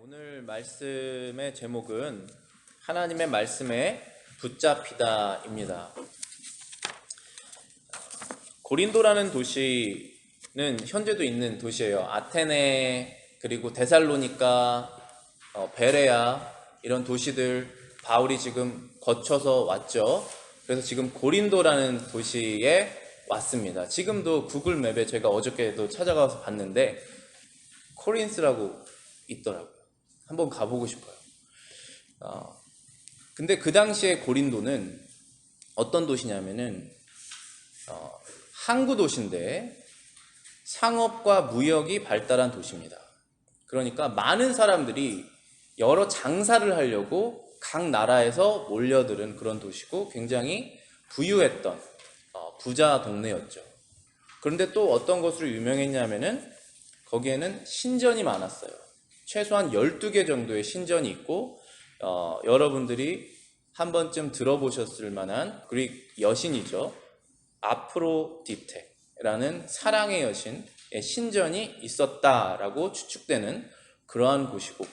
오늘 말씀의 제목은 하나님의 말씀에 붙잡히다입니다. 고린도라는 도시는 현재도 있는 도시예요. 아테네, 그리고 데살로니가, 베레아 이런 도시들 바울이 지금 거쳐서 왔죠. 그래서 지금 고린도라는 도시에 왔습니다. 지금도 구글 맵에 제가 어저께도 찾아가서 봤는데 코린스라고 있더라고요. 한번 가보고 싶어요. 근데 그 당시에 고린도는 어떤 도시냐면은 항구 도시인데 상업과 무역이 발달한 도시입니다. 그러니까 많은 사람들이 여러 장사를 하려고 각 나라에서 몰려드는 그런 도시고 굉장히 부유했던 부자 동네였죠. 그런데 또 어떤 것으로 유명했냐면은 거기에는 신전이 많았어요. 최소한 12개 정도의 신전이 있고 여러분들이 한 번쯤 들어보셨을 만한 그릭 여신이죠. 아프로디테라는 사랑의 여신의 신전이 있었다라고 추측되는 그러한 곳이고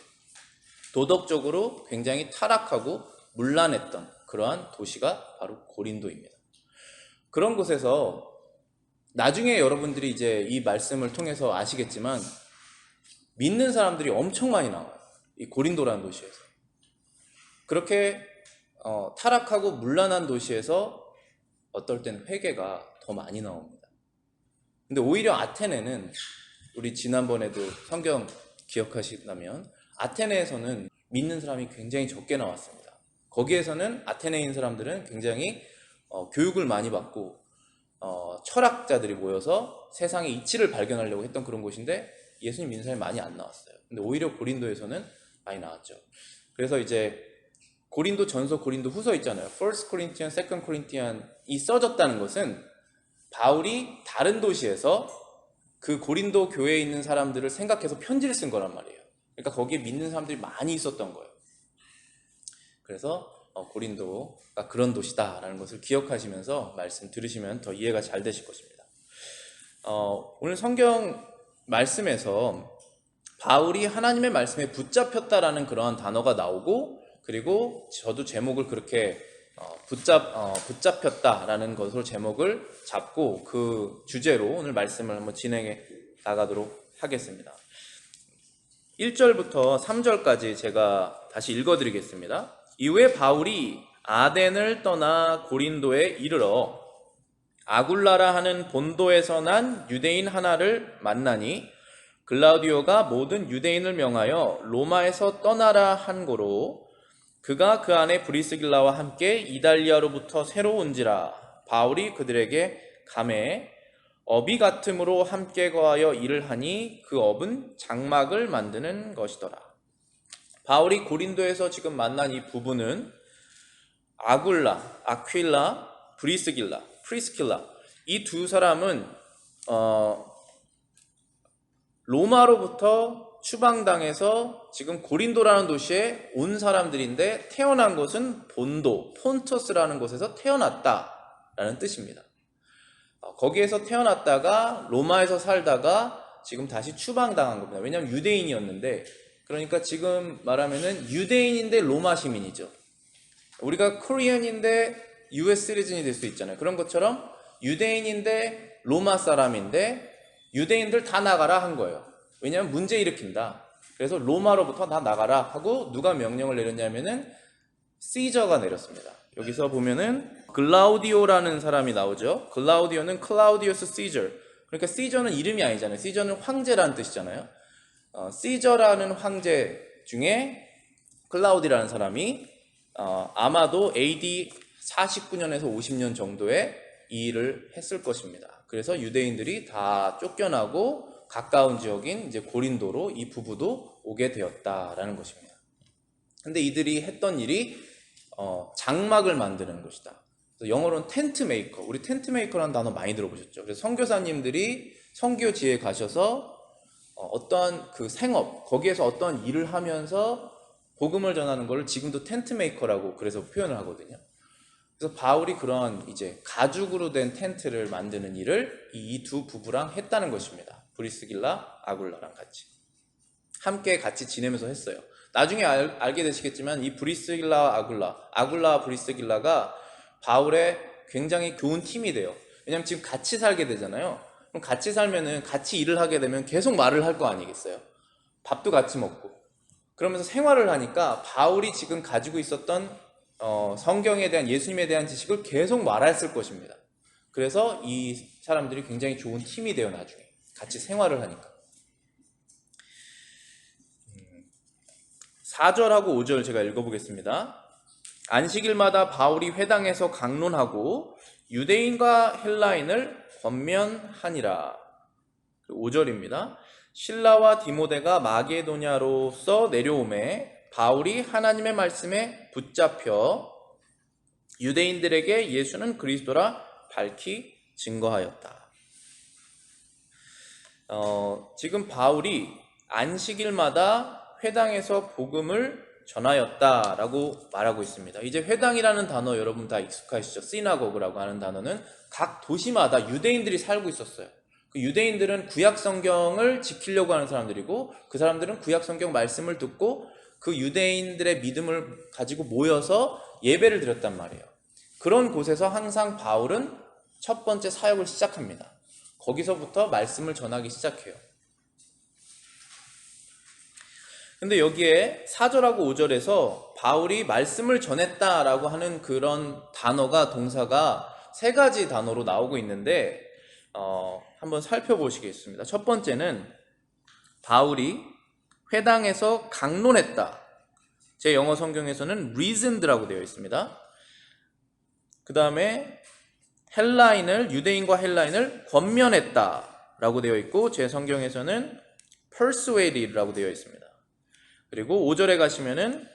도덕적으로 굉장히 타락하고 문란했던 그러한 도시가 바로 고린도입니다. 그런 곳에서 나중에 여러분들이 이제 이 말씀을 통해서 아시겠지만 믿는 사람들이 엄청 많이 나와요. 이 고린도라는 도시에서. 그렇게 타락하고 문란한 도시에서 어떨 땐 회개가 더 많이 나옵니다. 근데 오히려 아테네는 우리 지난번에도 성경 기억하시다면 아테네에서는 믿는 사람이 굉장히 적게 나왔습니다. 거기에서는 아테네인 사람들은 굉장히 교육을 많이 받고 철학자들이 모여서 세상의 이치를 발견하려고 했던 그런 곳인데 예수님 믿는 사람이 많이 안 나왔어요. 근데 오히려 고린도에서는 많이 나왔죠. 그래서 이제 고린도 전서, 고린도 후서 있잖아요. First Corinthians, Second Corinthians이 써졌다는 것은 바울이 다른 도시에서 그 고린도 교회에 있는 사람들을 생각해서 편지를 쓴 거란 말이에요. 그러니까 거기에 믿는 사람들이 많이 있었던 거예요. 그래서 고린도가 그런 도시다라는 것을 기억하시면서 말씀 들으시면 더 이해가 잘 되실 것입니다. 오늘 성경 말씀에서 바울이 하나님의 말씀에 붙잡혔다라는 그러한 단어가 나오고 그리고 저도 제목을 그렇게 붙잡혔다라는 것으로 제목을 잡고 그 주제로 오늘 말씀을 한번 진행해 나가도록 하겠습니다. 1절부터 3절까지 제가 다시 읽어드리겠습니다. 이후에 바울이 아덴을 떠나 고린도에 이르러 아굴라라 하는 본도에서 난 유대인 하나를 만나니 글라우디오가 모든 유대인을 명하여 로마에서 떠나라 한 고로 그가 그 안에 브리스길라와 함께 이달리아로부터 새로 온지라. 바울이 그들에게 가매 업이 같음으로 함께 거하여 일을 하니 그 업은 장막을 만드는 것이더라. 바울이 고린도에서 지금 만난 이 부부는 아굴라, 아퀴라, 프리스킬라 이 두 사람은 로마로부터 추방당해서 지금 고린도라는 도시에 온 사람들인데 태어난 곳은 본도, 폰토스라는 곳에서 태어났다라는 뜻입니다. 거기에서 태어났다가 로마에서 살다가 지금 다시 추방당한 겁니다. 왜냐하면 유대인이었는데 그러니까 지금 말하면은 유대인인데 로마 시민이죠. 우리가 코리안인데 US 시리즌이 될 수 있잖아요. 그런 것처럼 유대인인데 로마 사람인데 유대인들 다 나가라 한 거예요. 왜냐하면 문제 일으킨다. 그래서 로마로부터 다 나가라 하고 누가 명령을 내렸냐면은 시저가 내렸습니다. 여기서 보면은 글라우디오라는 사람이 나오죠. 글라우디오는 클라우디우스 시저. 그러니까 시저는 이름이 아니잖아요. 시저는 황제라는 뜻이잖아요. 시저라는 황제 중에 클라우디라는 사람이 아마도 AD 49년에서 50년 정도에 이 일을 했을 것입니다. 그래서 유대인들이 다 쫓겨나고 가까운 지역인 이제 고린도로 이 부부도 오게 되었다라는 것입니다. 근데 이들이 했던 일이 장막을 만드는 것이다. 그래서 영어로는 텐트 메이커. 우리 텐트 메이커라는 단어 많이 들어보셨죠? 그래서 선교사님들이 선교지에 가셔서 어떠한 그 생업, 거기에서 어떤 일을 하면서 복음을 전하는 걸 지금도 텐트 메이커라고 그래서 표현을 하거든요. 그래서 바울이 그런 이제 가죽으로 된 텐트를 만드는 일을 이 두 부부랑 했다는 것입니다. 브리스길라, 아굴라랑 같이. 함께 같이 지내면서 했어요. 나중에 알게 되시겠지만 이 브리스길라 아굴라 브리스길라가 바울의 굉장히 좋은 팀이 돼요. 왜냐면 지금 같이 살게 되잖아요. 그럼 같이 살면은 같이 일을 하게 되면 계속 말을 할 거 아니겠어요? 밥도 같이 먹고. 그러면서 생활을 하니까 바울이 지금 가지고 있었던 성경에 대한 예수님에 대한 지식을 계속 말했을 것입니다. 그래서 이 사람들이 굉장히 좋은 팀이 돼요. 나중에 같이 생활을 하니까. 4절하고 5절 제가 읽어보겠습니다. 안식일마다 바울이 회당에서 강론하고 유대인과 헬라인을 권면하니라. 5절입니다. 실라와 디모데가 마게도냐로서 내려오매 바울이 하나님의 말씀에 붙잡혀 유대인들에게 예수는 그리스도라 밝히 증거하였다. 지금 바울이 안식일마다 회당에서 복음을 전하였다라고 말하고 있습니다. 이제 회당이라는 단어 여러분 다 익숙하시죠? 시나고그라고 하는 단어는 각 도시마다 유대인들이 살고 있었어요. 그 유대인들은 구약 성경을 지키려고 하는 사람들이고 그 사람들은 구약 성경 말씀을 듣고 그 유대인들의 믿음을 가지고 모여서 예배를 드렸단 말이에요. 그런 곳에서 항상 바울은 첫 번째 사역을 시작합니다. 거기서부터 말씀을 전하기 시작해요. 근데 여기에 4절하고 5절에서 바울이 말씀을 전했다라고 하는 그런 단어가, 동사가 세 가지 단어로 나오고 있는데 한번 살펴보시겠습니다. 첫 번째는 바울이 회당에서 강론했다. 제 영어 성경에서는 reasoned라고 되어 있습니다. 그 다음에 유대인과 헬라인을 권면했다라고 되어 있고 제 성경에서는 persuaded라고 되어 있습니다. 그리고 5절에 가시면은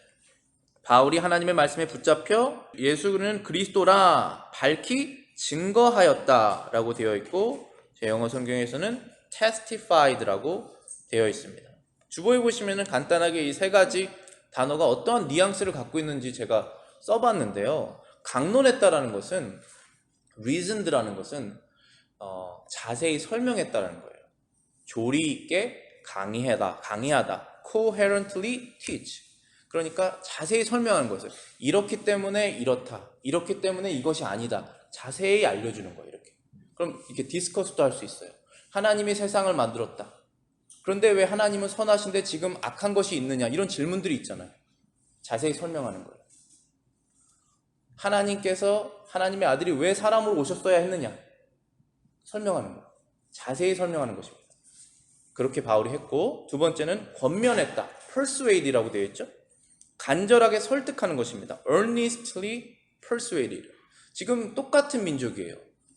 바울이 하나님의 말씀에 붙잡혀 예수는 그리스도라 밝히 증거하였다라고 되어 있고 제 영어 성경에서는 testified라고 되어 있습니다. 주보에 보시면은 간단하게 이 세 가지 단어가 어떠한 뉘앙스를 갖고 있는지 제가 써봤는데요. 강론했다라는 것은 reasoned라는 것은 자세히 설명했다라는 거예요. 조리 있게 강의하다, coherently teach. 그러니까 자세히 설명하는 것을 이렇기 때문에 이렇다, 이렇기 때문에 이것이 아니다. 자세히 알려주는 거예요. 이렇게. 그럼 이렇게 디스커스도 할 수 있어요. 하나님이 세상을 만들었다. 그런데 왜 하나님은 선하신데 지금 악한 것이 있느냐? 이런 질문들이 있잖아요. 자세히 설명하는 거예요. 하나님의 아들이 왜 사람으로 오셨어야 했느냐? 설명하는 거예요. 자세히 설명하는 것입니다. 그렇게 바울이 했고, 두 번째는 권면했다. persuade라고 되어 있죠. 간절하게 설득하는 것입니다. earnestly persuaded. 지금 똑같은 민족이에요.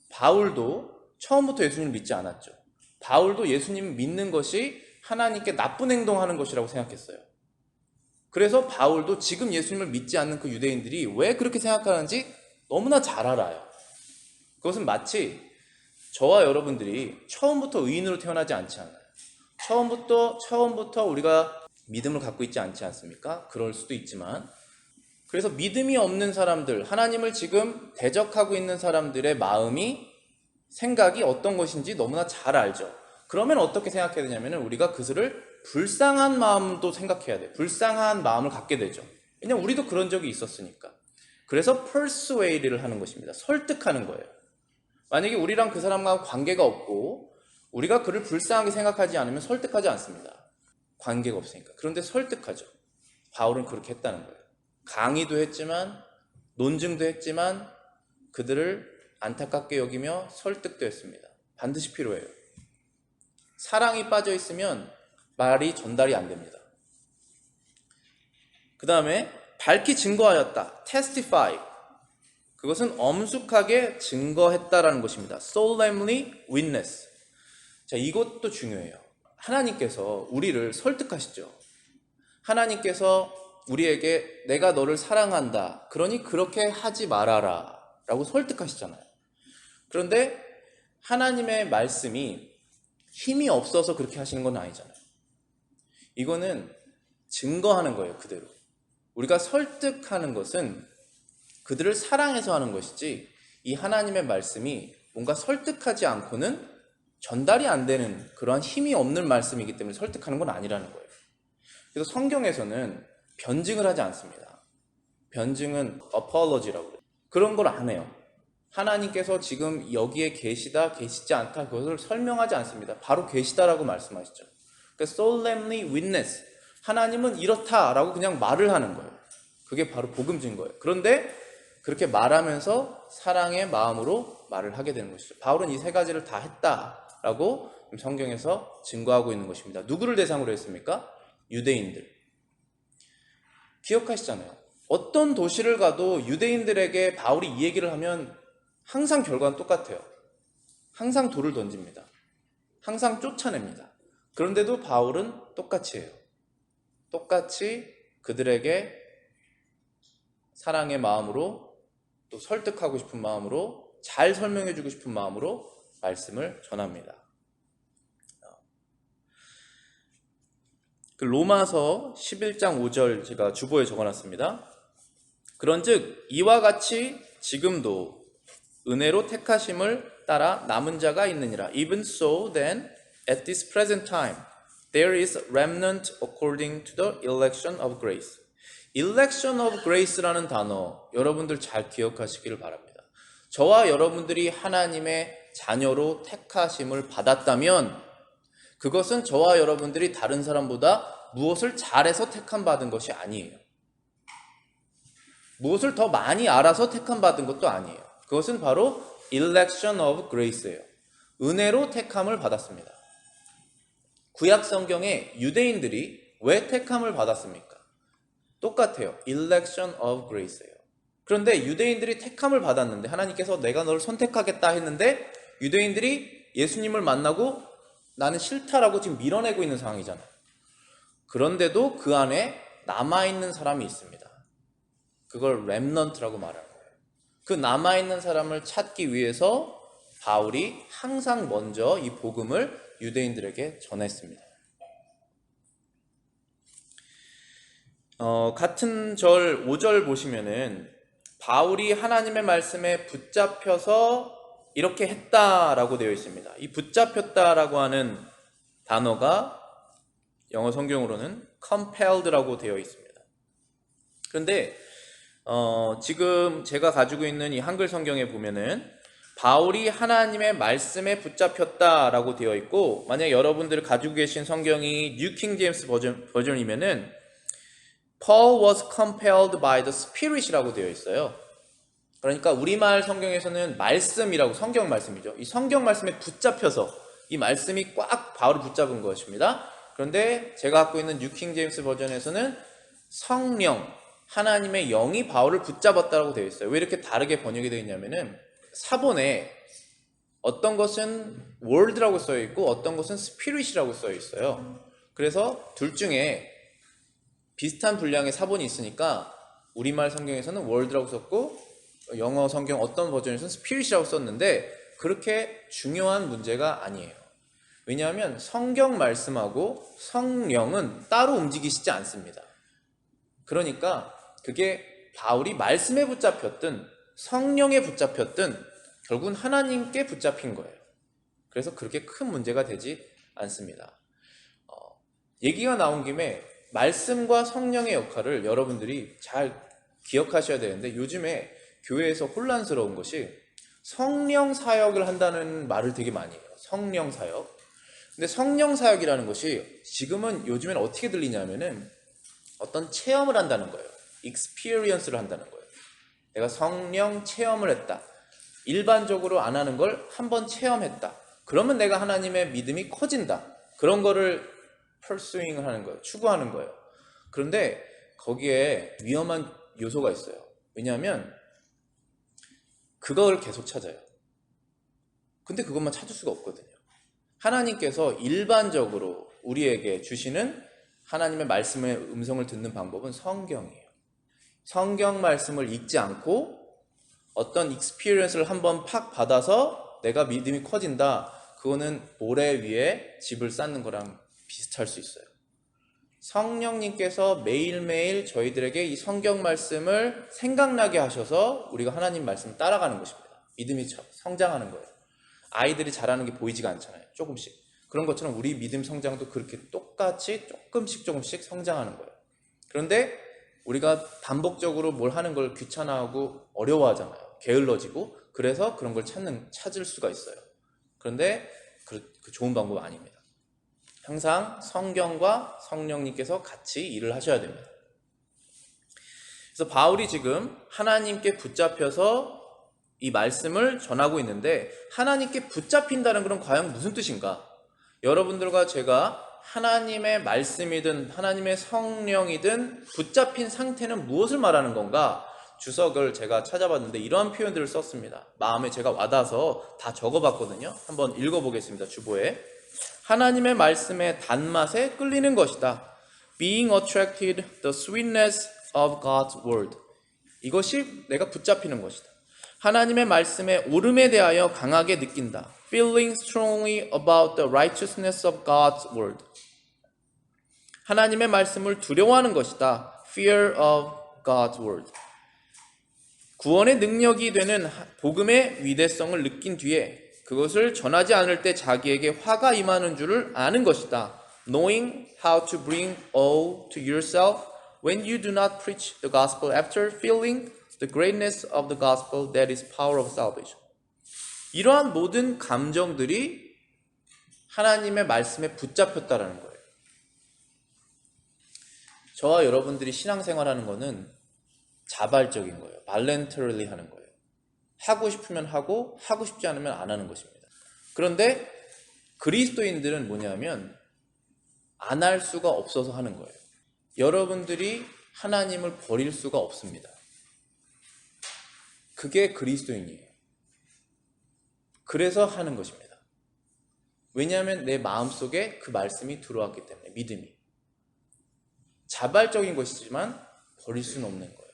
바울도 처음부터 예수님을 믿지 않았죠. 바울도 예수님을 믿는 것이 하나님께 나쁜 행동하는 것이라고 생각했어요. 그래서 바울도 지금 예수님을 믿지 않는 그 유대인들이 왜 그렇게 생각하는지 너무나 잘 알아요. 그것은 마치 저와 여러분들이 처음부터 의인으로 태어나지 않지 않아요. 처음부터 우리가 믿음을 갖고 있지 않지 않습니까? 그럴 수도 있지만, 그래서 믿음이 없는 사람들, 하나님을 지금 대적하고 있는 사람들의 생각이 어떤 것인지 너무나 잘 알죠. 그러면 어떻게 생각해야 되냐면 우리가 그들을 불쌍한 마음도 생각해야 돼요. 불쌍한 마음을 갖게 되죠. 왜냐면 우리도 그런 적이 있었으니까. 그래서 persuade를 하는 것입니다. 설득하는 거예요. 만약에 우리랑 그 사람과 관계가 없고 우리가 그를 불쌍하게 생각하지 않으면 설득하지 않습니다. 관계가 없으니까. 그런데 설득하죠. 바울은 그렇게 했다는 거예요. 강의도 했지만 논증도 했지만 그들을 안타깝게 여기며 설득도 했습니다. 반드시 필요해요. 사랑이 빠져 있으면 말이 전달이 안 됩니다. 그 다음에 밝히 증거하였다. testify. 그것은 엄숙하게 증거했다라는 것입니다. solemnly witness. 자, 이것도 중요해요. 하나님께서 우리를 설득하시죠. 하나님께서 우리에게 내가 너를 사랑한다. 그러니 그렇게 하지 말아라. 라고 설득하시잖아요. 그런데 하나님의 말씀이 힘이 없어서 그렇게 하시는 건 아니잖아요. 이거는 증거하는 거예요, 그대로. 우리가 설득하는 것은 그들을 사랑해서 하는 것이지 이 하나님의 말씀이 뭔가 설득하지 않고는 전달이 안 되는 그러한 힘이 없는 말씀이기 때문에 설득하는 건 아니라는 거예요. 그래서 성경에서는 변증을 하지 않습니다. 변증은 apology라고 그래요. 그런 걸 안 해요. 하나님께서 지금 여기에 계시다, 계시지 않다, 그것을 설명하지 않습니다. 바로 계시다라고 말씀하시죠. 그러니까 solemnly witness, 하나님은 이렇다라고 그냥 말을 하는 거예요. 그게 바로 복음진 거예요. 그런데 그렇게 말하면서 사랑의 마음으로 말을 하게 되는 것이죠. 바울은 이 세 가지를 다 했다라고 성경에서 증거하고 있는 것입니다. 누구를 대상으로 했습니까? 유대인들. 기억하시잖아요. 어떤 도시를 가도 유대인들에게 바울이 이 얘기를 하면 항상 결과는 똑같아요. 항상 돌을 던집니다. 항상 쫓아냅니다. 그런데도 바울은 똑같이 해요. 똑같이 그들에게 사랑의 마음으로, 또 설득하고 싶은 마음으로, 잘 설명해주고 싶은 마음으로 말씀을 전합니다. 그 로마서 11장 5절 제가 주보에 적어놨습니다. 그런즉 이와 같이 지금도 은혜로 택하심을 따라 남은 자가 있느니라. Even so then at this present time there is a remnant according to the election of grace. election of grace라는 단어 여러분들 잘 기억하시기를 바랍니다. 저와 여러분들이 하나님의 자녀로 택하심을 받았다면 그것은 저와 여러분들이 다른 사람보다 무엇을 잘해서 택함 받은 것이 아니에요. 무엇을 더 많이 알아서 택함 받은 것도 아니에요. 그것은 바로 election of grace예요. 은혜로 택함을 받았습니다. 구약 성경에 유대인들이 왜 택함을 받았습니까? 똑같아요. election of grace예요. 그런데 유대인들이 택함을 받았는데 하나님께서 내가 너를 선택하겠다 했는데 유대인들이 예수님을 만나고 나는 싫다라고 지금 밀어내고 있는 상황이잖아요. 그런데도 그 안에 남아있는 사람이 있습니다. 그걸 렘넌트라고 말하는 거예요. 그 남아있는 사람을 찾기 위해서 바울이 항상 먼저 이 복음을 유대인들에게 전했습니다. 같은 절 5절 보시면은 바울이 하나님의 말씀에 붙잡혀서 이렇게 했다라고 되어 있습니다. 이 붙잡혔다라고 하는 단어가 영어 성경으로는 compelled라고 되어 있습니다. 그런데 지금 제가 가지고 있는 이 한글 성경에 보면은 바울이 하나님의 말씀에 붙잡혔다라고 되어 있고, 만약 여러분들 가지고 계신 성경이 뉴 킹 제임스 버전이면은 Paul was compelled by the Spirit이라고 되어 있어요. 그러니까 우리말 성경에서는 말씀이라고, 성경 말씀이죠. 이 성경 말씀에 붙잡혀서 이 말씀이 꽉 바울을 붙잡은 것입니다. 그런데 제가 갖고 있는 뉴 킹 제임스 버전에서는 성령, 하나님의 영이 바울을 붙잡았다고 되어 있어요. 왜 이렇게 다르게 번역이 되어 있냐면은 사본에 어떤 것은 word라고 써 있고 어떤 것은 spirit이라고 써 있어요. 그래서 둘 중에 비슷한 분량의 사본이 있으니까 우리말 성경에서는 word라고 썼고 영어 성경 어떤 버전에서는 spirit이라고 썼는데 그렇게 중요한 문제가 아니에요. 왜냐하면 성경 말씀하고 성령은 따로 움직이시지 않습니다. 그러니까 그게 바울이 말씀에 붙잡혔든 성령에 붙잡혔든 결국은 하나님께 붙잡힌 거예요. 그래서 그렇게 큰 문제가 되지 않습니다. 얘기가 나온 김에 말씀과 성령의 역할을 여러분들이 잘 기억하셔야 되는데 요즘에 교회에서 혼란스러운 것이 성령 사역을 한다는 말을 되게 많이 해요. 성령 사역. 근데 성령 사역이라는 것이 지금은 요즘엔 어떻게 들리냐면은 어떤 체험을 한다는 거예요. experience를 한다는 거예요. 내가 성령 체험을 했다. 일반적으로 안 하는 걸 한번 체험했다. 그러면 내가 하나님의 믿음이 커진다. 그런 거를 pursuing을 하는 거예요. 추구하는 거예요. 그런데 거기에 위험한 요소가 있어요. 왜냐하면 그걸 계속 찾아요. 근데 그것만 찾을 수가 없거든요. 하나님께서 일반적으로 우리에게 주시는 하나님의 말씀의 음성을 듣는 방법은 성경이에요. 성경 말씀을 읽지 않고 어떤 익스피리언스를 한번 팍 받아서 내가 믿음이 커진다. 그거는 모래 위에 집을 쌓는 거랑 비슷할 수 있어요. 성령님께서 매일매일 저희들에게 이 성경 말씀을 생각나게 하셔서 우리가 하나님 말씀을 따라가는 것입니다. 믿음이 성장하는 거예요. 아이들이 자라는 게 보이지가 않잖아요. 조금씩. 그런 것처럼 우리 믿음 성장도 그렇게 똑같이 조금씩 성장하는 거예요. 그런데 우리가 반복적으로 뭘 하는 걸 귀찮아하고 어려워하잖아요. 게을러지고. 그래서 그런 걸 찾을 수가 있어요. 그런데 그 좋은 방법 아닙니다. 항상 성경과 성령님께서 같이 일을 하셔야 됩니다. 그래서 바울이 지금 하나님께 붙잡혀서 이 말씀을 전하고 있는데, 하나님께 붙잡힌다는 건 과연 무슨 뜻인가? 여러분들과 제가 하나님의 말씀이든 하나님의 성령이든 붙잡힌 상태는 무엇을 말하는 건가? 주석을 제가 찾아봤는데 이러한 표현들을 썼습니다. 마음에 제가 와닿아서 다 적어봤거든요. 한번 읽어보겠습니다. 주보에. 하나님의 말씀의 단맛에 끌리는 것이다. Being attracted the sweetness of God's word. 이것이 내가 붙잡히는 것이다. 하나님의 말씀의 옳음에 대하여 강하게 느낀다. Feeling strongly about the righteousness of God's word. 하나님의 말씀을 두려워하는 것이다. Fear of God's word. 구원의 능력이 되는 복음의 위대성을 느낀 뒤에 그것을 전하지 않을 때 자기에게 화가 임하는 줄을 아는 것이다. Knowing how to bring all to yourself when you do not preach the gospel after feeling the greatness of the gospel that is power of salvation. 이러한 모든 감정들이 하나님의 말씀에 붙잡혔다라는 거예요. 저와 여러분들이 신앙생활하는 거는 자발적인 거예요. voluntarily 하는 거예요. 하고 싶으면 하고 하고 싶지 않으면 안 하는 것입니다. 그런데 그리스도인들은 뭐냐면 안 할 수가 없어서 하는 거예요. 여러분들이 하나님을 버릴 수가 없습니다. 그게 그리스도인이에요. 그래서 하는 것입니다. 왜냐하면 내 마음속에 그 말씀이 들어왔기 때문에, 믿음이. 자발적인 것이지만 버릴 수는 없는 거예요.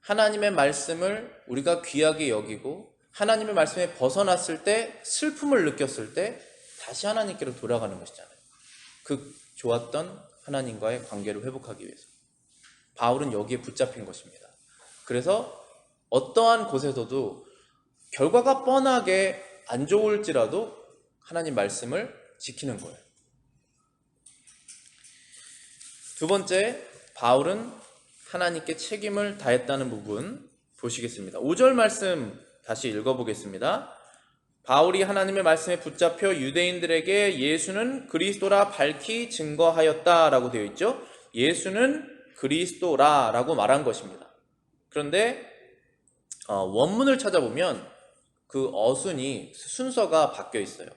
하나님의 말씀을 우리가 귀하게 여기고 하나님의 말씀에 벗어났을 때, 슬픔을 느꼈을 때 다시 하나님께로 돌아가는 것이잖아요. 그 좋았던 하나님과의 관계를 회복하기 위해서. 바울은 여기에 붙잡힌 것입니다. 그래서 어떠한 곳에서도 결과가 뻔하게 안 좋을지라도 하나님 말씀을 지키는 거예요. 두 번째, 바울은 하나님께 책임을 다했다는 부분 보시겠습니다. 5절 말씀 다시 읽어보겠습니다. 바울이 하나님의 말씀에 붙잡혀 유대인들에게 예수는 그리스도라 밝히 증거하였다라고 되어 있죠. 예수는 그리스도라라고 말한 것입니다. 그런데 원문을 찾아보면 그 어순이, 순서가 바뀌어 있어요.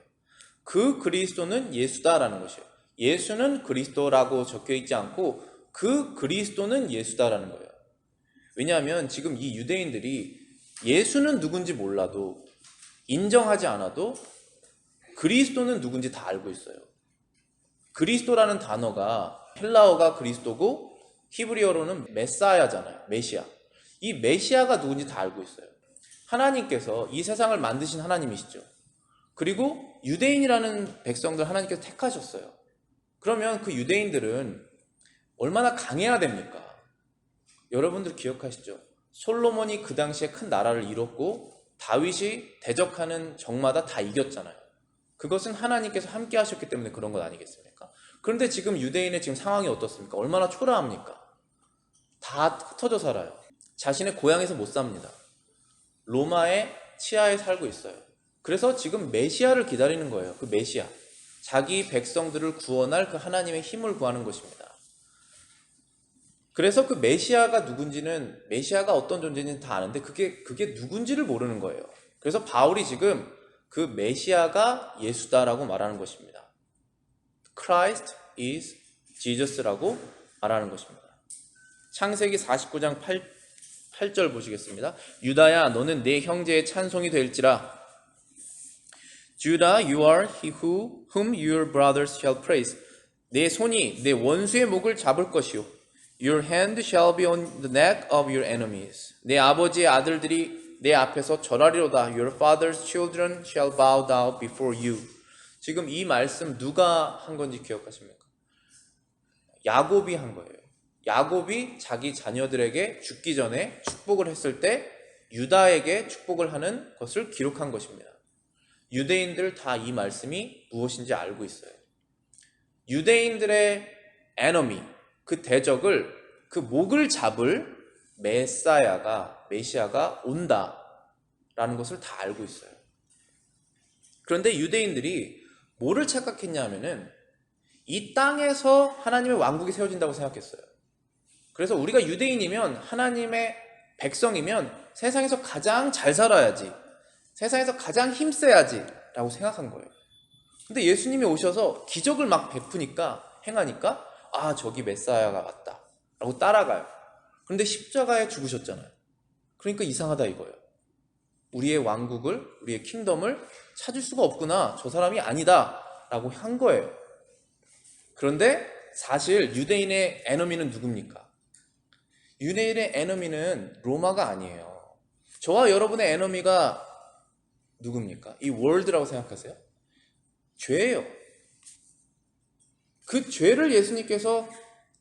그 그리스도는 예수다라는 것이에요. 예수는 그리스도라고 적혀 있지 않고 그 그리스도는 예수다라는 거예요. 왜냐하면 지금 이 유대인들이 예수는 누군지 몰라도, 인정하지 않아도 그리스도는 누군지 다 알고 있어요. 그리스도라는 단어가 헬라어가 그리스도고 히브리어로는 메사야잖아요. 메시아. 이 메시아가 누군지 다 알고 있어요. 하나님께서 이 세상을 만드신 하나님이시죠. 그리고 유대인이라는 백성들 하나님께서 택하셨어요. 그러면 그 유대인들은 얼마나 강해야 됩니까? 여러분들 기억하시죠? 솔로몬이 그 당시에 큰 나라를 이뤘고 다윗이 대적하는 적마다 다 이겼잖아요. 그것은 하나님께서 함께 하셨기 때문에 그런 것 아니겠습니까? 그런데 지금 유대인의 지금 상황이 어떻습니까? 얼마나 초라합니까? 다 흩어져 살아요. 자신의 고향에서 못 삽니다. 로마의 치하에 살고 있어요. 그래서 지금 메시아를 기다리는 거예요. 그 메시아. 자기 백성들을 구원할 그 하나님의 힘을 구하는 것입니다. 그래서 그 메시아가 누군지는, 메시아가 어떤 존재인지는 다 아는데 그게 누군지를 모르는 거예요. 그래서 바울이 지금 그 메시아가 예수다라고 말하는 것입니다. Christ is Jesus라고 말하는 것입니다. 창세기 49장 8절 보시겠습니다. 유다야, 너는 내 형제의 찬송이 될지라. Judah, you are he whom your brothers shall praise. 내 손이 내 원수의 목을 잡을 것이요. Your hand shall be on the neck of your enemies. 내 아버지의 아들들이 내 앞에서 절하리로다. Your father's children shall bow down before you. 지금 이 말씀 누가 한 건지 기억하십니까? 야곱이 한 거예요. 야곱이 자기 자녀들에게 죽기 전에 축복을 했을 때 유다에게 축복을 하는 것을 기록한 것입니다. 유대인들 다 이 말씀이 무엇인지 알고 있어요. 유대인들의 에너미, 그 대적을, 그 목을 잡을 메시아가 온다라는 것을 다 알고 있어요. 그런데 유대인들이 뭐를 착각했냐 하면은 이 땅에서 하나님의 왕국이 세워진다고 생각했어요. 그래서 우리가 유대인이면, 하나님의 백성이면 세상에서 가장 잘 살아야지, 세상에서 가장 힘써야지 라고 생각한 거예요. 근데 예수님이 오셔서 기적을 막 베푸니까, 행하니까, 아, 저기 메사야가 왔다 라고 따라가요. 그런데 십자가에 죽으셨잖아요. 그러니까 이상하다 이거예요. 우리의 왕국을, 우리의 킹덤을 찾을 수가 없구나, 저 사람이 아니다 라고 한 거예요. 그런데 사실 유대인의 에너미는 누굽니까? 유대인의 에너미는 로마가 아니에요. 저와 여러분의 에너미가 누굽니까? 이 월드라고 생각하세요? 죄예요. 그 죄를 예수님께서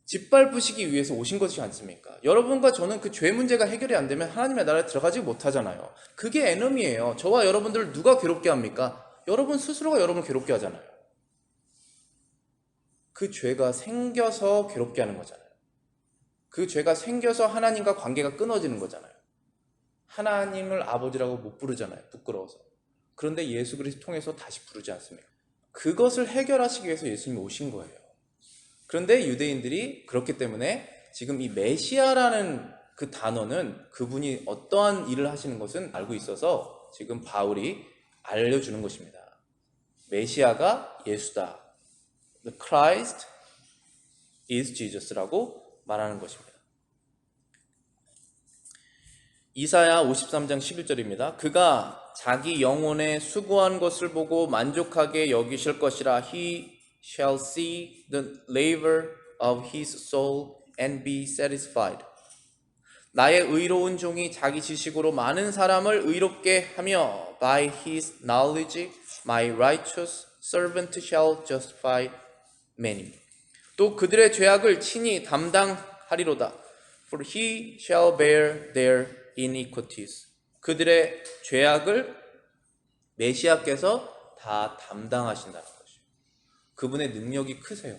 짓밟으시기 위해서 오신 것이 않습니까? 여러분과 저는 그 죄 문제가 해결이 안 되면 하나님의 나라에 들어가지 못하잖아요. 그게 에너미예요. 저와 여러분들을 누가 괴롭게 합니까? 여러분 스스로가 여러분을 괴롭게 하잖아요. 그 죄가 생겨서 괴롭게 하는 거잖아요. 그 죄가 생겨서 하나님과 관계가 끊어지는 거잖아요. 하나님을 아버지라고 못 부르잖아요. 부끄러워서. 그런데 예수 그리스도 통해서 다시 부르지 않습니까? 그것을 해결하시기 위해서 예수님이 오신 거예요. 그런데 유대인들이 그렇기 때문에 지금 이 메시아라는 그 단어는 그분이 어떠한 일을 하시는 것은 알고 있어서 지금 바울이 알려주는 것입니다. 메시아가 예수다. The Christ is Jesus라고 말하는 것입니다. 이사야 53장 11절입니다. 그가 자기 영혼에 수고한 것을 보고 만족하게 여기실 것이라. He shall see the labor of his soul and be satisfied. 나의 의로운 종이 자기 지식으로 많은 사람을 의롭게 하며 by his knowledge my righteous servant shall justify many. 또 그들의 죄악을 친히 담당하리로다. For he shall bear their iniquities. 그들의 죄악을 메시아께서 다 담당하신다는 것이에요. 그분의 능력이 크세요.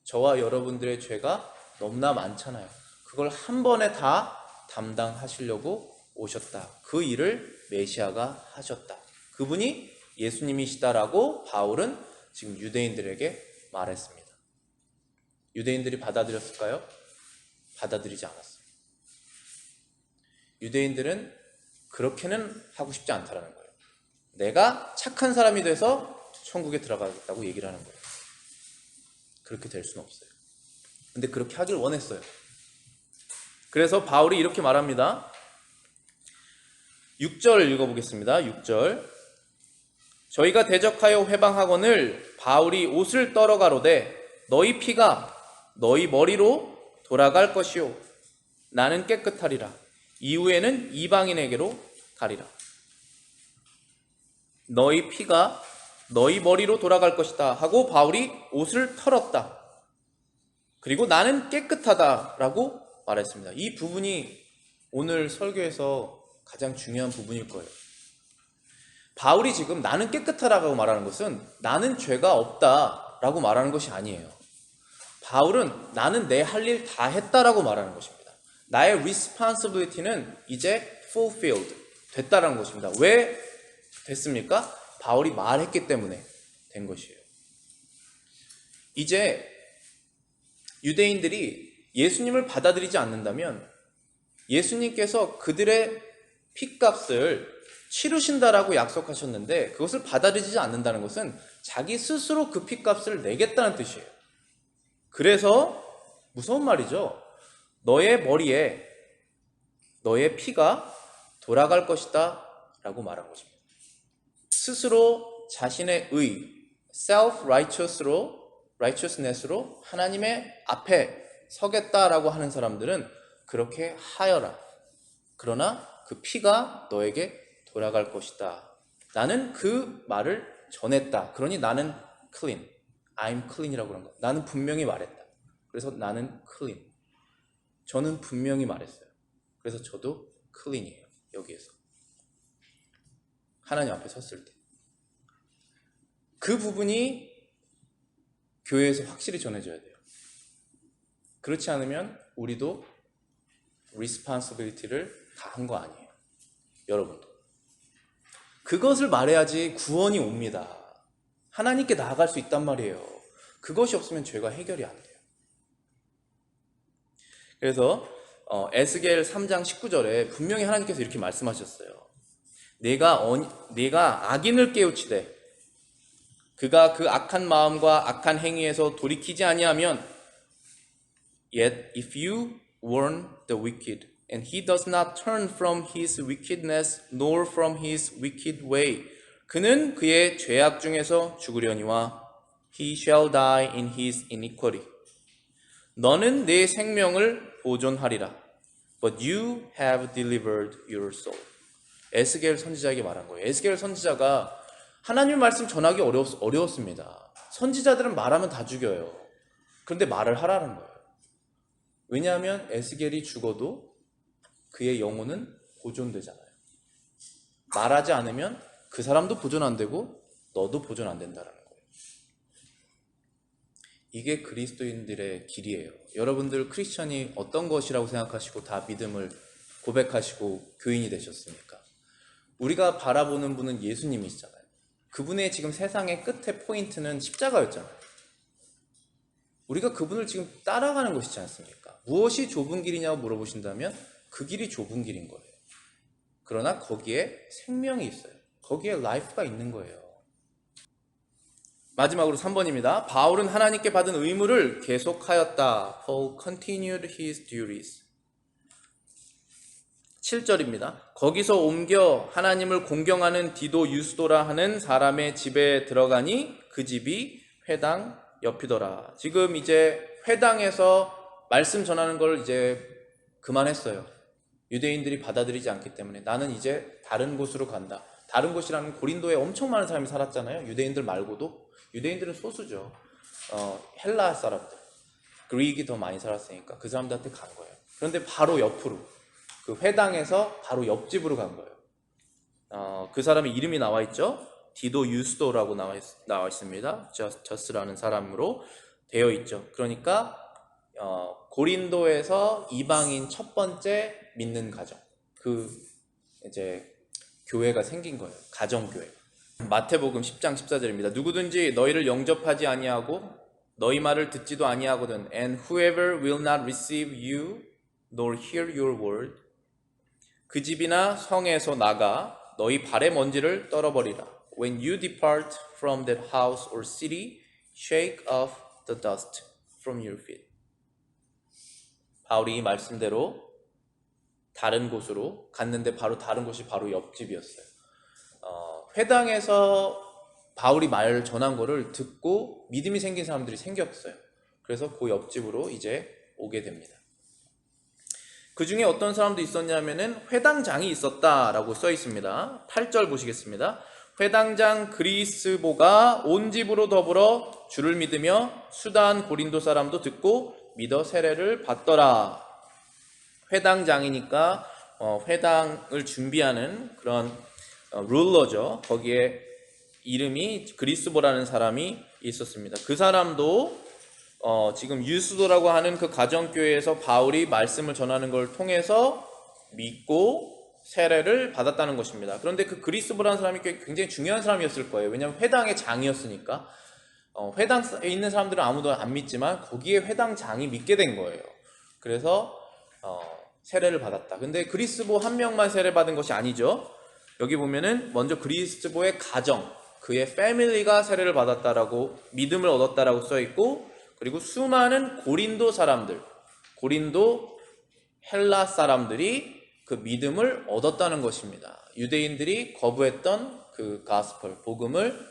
저와 여러분들의 죄가 너무나 많잖아요. 그걸 한 번에 다 담당하시려고 오셨다. 그 일을 메시아가 하셨다. 그분이 예수님이시다라고 바울은 지금 유대인들에게 말했습니다. 유대인들이 받아들였을까요? 받아들이지 않았어요. 유대인들은 그렇게는 하고 싶지 않다라는 거예요. 내가 착한 사람이 돼서 천국에 들어가겠다고 얘기를 하는 거예요. 그렇게 될 수는 없어요. 근데 그렇게 하길 원했어요. 그래서 바울이 이렇게 말합니다. 6절 읽어보겠습니다. 6절. 저희가 대적하여 회방하거늘 바울이 옷을 떨어가로되 너희 피가 너희 머리로 돌아갈 것이요 나는 깨끗하리라. 이후에는 이방인에게로 가리라. 너희 피가 너희 머리로 돌아갈 것이다 하고 바울이 옷을 털었다. 그리고 나는 깨끗하다라고 말했습니다. 이 부분이 오늘 설교에서 가장 중요한 부분일 거예요. 바울이 지금 나는 깨끗하다고 말하는 것은 나는 죄가 없다라고 말하는 것이 아니에요. 바울은 나는 내 할 일 다 했다라고 말하는 것입니다. 나의 responsibility는 이제 fulfilled, 됐다라는 것입니다. 왜 됐습니까? 바울이 말했기 때문에 된 것이에요. 이제 유대인들이 예수님을 받아들이지 않는다면 예수님께서 그들의 핏값을 치르신다라고 약속하셨는데 그것을 받아들이지 않는다는 것은 자기 스스로 그 핏값을 내겠다는 뜻이에요. 그래서 무서운 말이죠. 너의 머리에 너의 피가 돌아갈 것이다 라고 말한 것입니다. 스스로 자신의 righteousness로 하나님의 앞에 서겠다라고 하는 사람들은 그렇게 하여라. 그러나 그 피가 너에게 돌아갈 것이다. 나는 그 말을 전했다. 그러니 나는 clean. I'm clean이라고 그런 거. 나는 분명히 말했다. 그래서 나는 clean. 저는 분명히 말했어요. 그래서 저도 clean이에요. 여기에서. 하나님 앞에 섰을 때. 그 부분이 교회에서 확실히 전해져야 돼요. 그렇지 않으면 우리도 responsibility를 다 한 거 아니에요. 여러분도. 그것을 말해야지 구원이 옵니다. 하나님께 나아갈 수 있단 말이에요. 그것이 없으면 죄가 해결이 안 돼요. 그래서 에스겔 3장 19절에 분명히 하나님께서 이렇게 말씀하셨어요. 내가 악인을 깨우치되 그가 그 악한 마음과 악한 행위에서 돌이키지 아니하면 Yet if you warn the wicked and he does not turn from his wickedness nor from his wicked way 그는 그의 죄악 중에서 죽으려니와 he shall die in his iniquity 너는 내 생명을 보존하리라 but you have delivered your soul 에스겔 선지자에게 말한 거예요. 에스겔 선지자가 하나님의 말씀 전하기 어려웠습니다. 선지자들은 말하면 다 죽여요. 그런데 말을 하라는 거예요. 왜냐하면 에스겔이 죽어도 그의 영혼은 보존되잖아요. 말하지 않으면 그 사람도 보존 안 되고 너도 보존 안 된다는 거예요. 이게 그리스도인들의 길이에요. 여러분들 크리스천이 어떤 것이라고 생각하시고 다 믿음을 고백하시고 교인이 되셨습니까? 우리가 바라보는 분은 예수님이시잖아요. 그분의 지금 세상의 끝의 포인트는 십자가였잖아요. 우리가 그분을 지금 따라가는 것이지 않습니까? 무엇이 좁은 길이냐고 물어보신다면 그 길이 좁은 길인 거예요. 그러나 거기에 생명이 있어요. 거기에 라이프가 있는 거예요. 마지막으로 3번입니다. 바울은 하나님께 받은 의무를 계속하였다. Paul continued his duties. 7절입니다. 거기서 옮겨 하나님을 공경하는 디도 유스도라 하는 사람의 집에 들어가니 그 집이 회당 옆이더라. 지금 이제 회당에서 말씀 전하는 걸 이제 그만했어요. 유대인들이 받아들이지 않기 때문에 나는 이제 다른 곳으로 간다. 다른 곳이라는 고린도에 엄청 많은 사람이 살았잖아요. 유대인들 말고도. 유대인들은 소수죠. 헬라 사람들, 그릭이 더 많이 살았으니까 그 사람들한테 간 거예요. 그런데 바로 옆으로 그 회당에서 바로 옆집으로 간 거예요. 그 사람의 이름이 나와 있죠. 디도 유스도라고 나와 있습니다. 저스라는 사람으로 되어 있죠. 그러니까 고린도에서 이방인 첫 번째 믿는 가정, 그 이제 교회가 생긴 거예요. 가정교회. 마태복음 10장 14절입니다. 누구든지 너희를 영접하지 아니하고 너희 말을 듣지도 아니하거든 and whoever will not receive you nor hear your word 그 집이나 성에서 나가 너희 발의 먼지를 떨어버리라. When you depart from that house or city, shake off the dust from your feet. 바울이 이 말씀대로 다른 곳으로 갔는데 바로 다른 곳이 바로 옆집이었어요. 회당에서 바울이 말 전한 거를 듣고 믿음이 생긴 사람들이 생겼어요. 그래서 그 옆집으로 이제 오게 됩니다. 그 중에 어떤 사람도 있었냐면은 회당장이 있었다라고 써 있습니다. 8절 보시겠습니다. 회당장 그리스보가 온 집으로 더불어 주를 믿으며 수다한 고린도 사람도 듣고 믿어 세례를 받더라. 회당장이니까 회당을 준비하는 그런 룰러죠. 거기에 이름이 그리스보라는 사람이 있었습니다. 그 사람도 지금 유스도라고 하는 그 가정교회에서 바울이 말씀을 전하는 걸 통해서 믿고 세례를 받았다는 것입니다. 그런데 그 그리스보라는 사람이 굉장히 중요한 사람이었을 거예요. 왜냐하면 회당의 장이었으니까. 회당에 있는 사람들은 아무도 안 믿지만 거기에 회당장이 믿게 된 거예요. 그래서 세례를 받았다. 근데 그리스보 한 명만 세례 받은 것이 아니죠. 여기 보면은 먼저 그리스보의 가정, 그의 패밀리가 세례를 받았다라고 믿음을 얻었다라고 써 있고, 그리고 수많은 고린도 사람들, 고린도 헬라 사람들이 그 믿음을 얻었다는 것입니다. 유대인들이 거부했던 그 가스펠, 복음을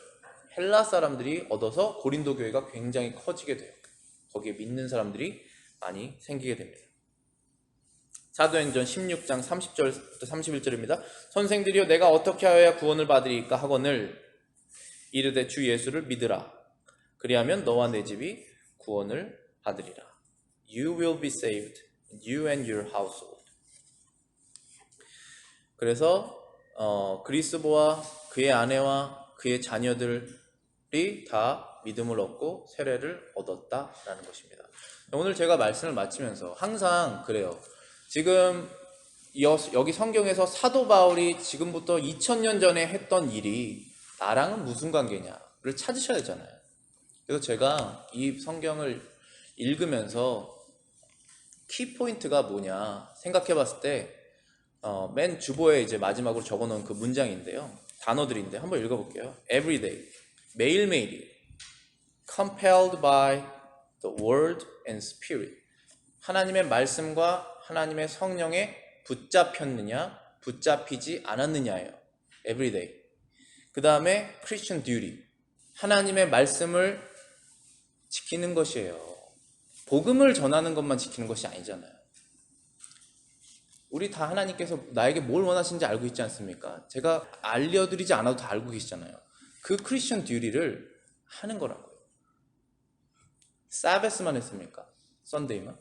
헬라 사람들이 얻어서 고린도 교회가 굉장히 커지게 돼요. 거기에 믿는 사람들이 많이 생기게 됩니다. 사도행전 16장 30절부터 31절입니다. 선생들이여 내가 어떻게 하여야 구원을 받으리까 하거늘 이르되 주 예수를 믿으라. 그리하면 너와 내 집이 구원을 받으리라. You will be saved, you and your household. 그래서 그리스보와 그의 아내와 그의 자녀들 다 믿음을 얻고 세례를 얻었다라는 것입니다. 오늘 제가 말씀을 마치면서 항상 그래요. 지금 여기 성경에서 사도 바울이 지금부터 2000년 전에 했던 일이 나랑은 무슨 관계냐를 찾으셔야 되잖아요. 그래서 제가 이 성경을 읽으면서 키포인트가 뭐냐 생각해 봤을 때 맨 주보에 이제 마지막으로 적어놓은 그 문장인데요. 단어들인데 한번 읽어볼게요. Everyday, 매일매일이 compelled by the word and spirit, 하나님의 말씀과 하나님의 성령에 붙잡혔느냐 붙잡히지 않았느냐예요. Everyday. 그 다음에 Christian duty, 하나님의 말씀을 지키는 것이에요. 복음을 전하는 것만 지키는 것이 아니잖아요. 우리 다 하나님께서 나에게 뭘 원하시는지 알고 있지 않습니까? 제가 알려드리지 않아도 다 알고 계시잖아요. 그 크리스천 듀티를 하는 거라고요. 사베스만 했습니까? 썬데이만?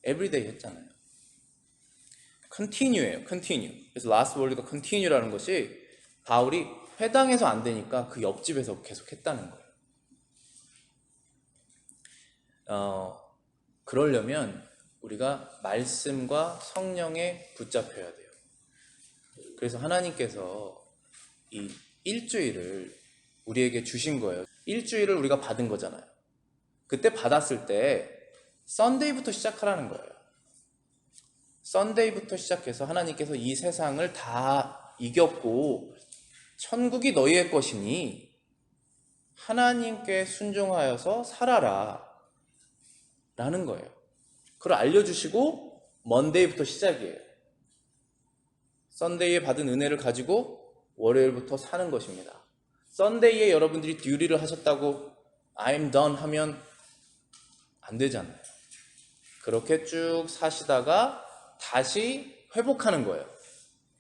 에브리데이 했잖아요. continue예요. continue. 그래서 last word가 continue라는 것이 바울이 회당에서 안 되니까 그 옆집에서 계속 했다는 거예요. 그러려면 우리가 말씀과 성령에 붙잡혀야 돼요. 그래서 하나님께서 이 일주일을 우리에게 주신 거예요. 일주일을 우리가 받은 거잖아요. 그때 받았을 때 썬데이부터 시작하라는 거예요. 썬데이부터 시작해서 하나님께서 이 세상을 다 이겼고 천국이 너희의 것이니 하나님께 순종하여서 살아라 라는 거예요. 그걸 알려주시고 먼데이부터 시작이에요. 썬데이에 받은 은혜를 가지고 월요일부터 사는 것입니다. 썬데이에 여러분들이 듀리를 하셨다고 I'm done 하면 안 되잖아요. 그렇게 쭉 사시다가 다시 회복하는 거예요.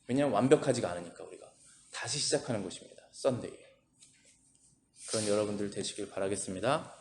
왜냐하면 완벽하지가 않으니까 우리가 다시 시작하는 것입니다. 썬데이. 그런 여러분들 되시길 바라겠습니다.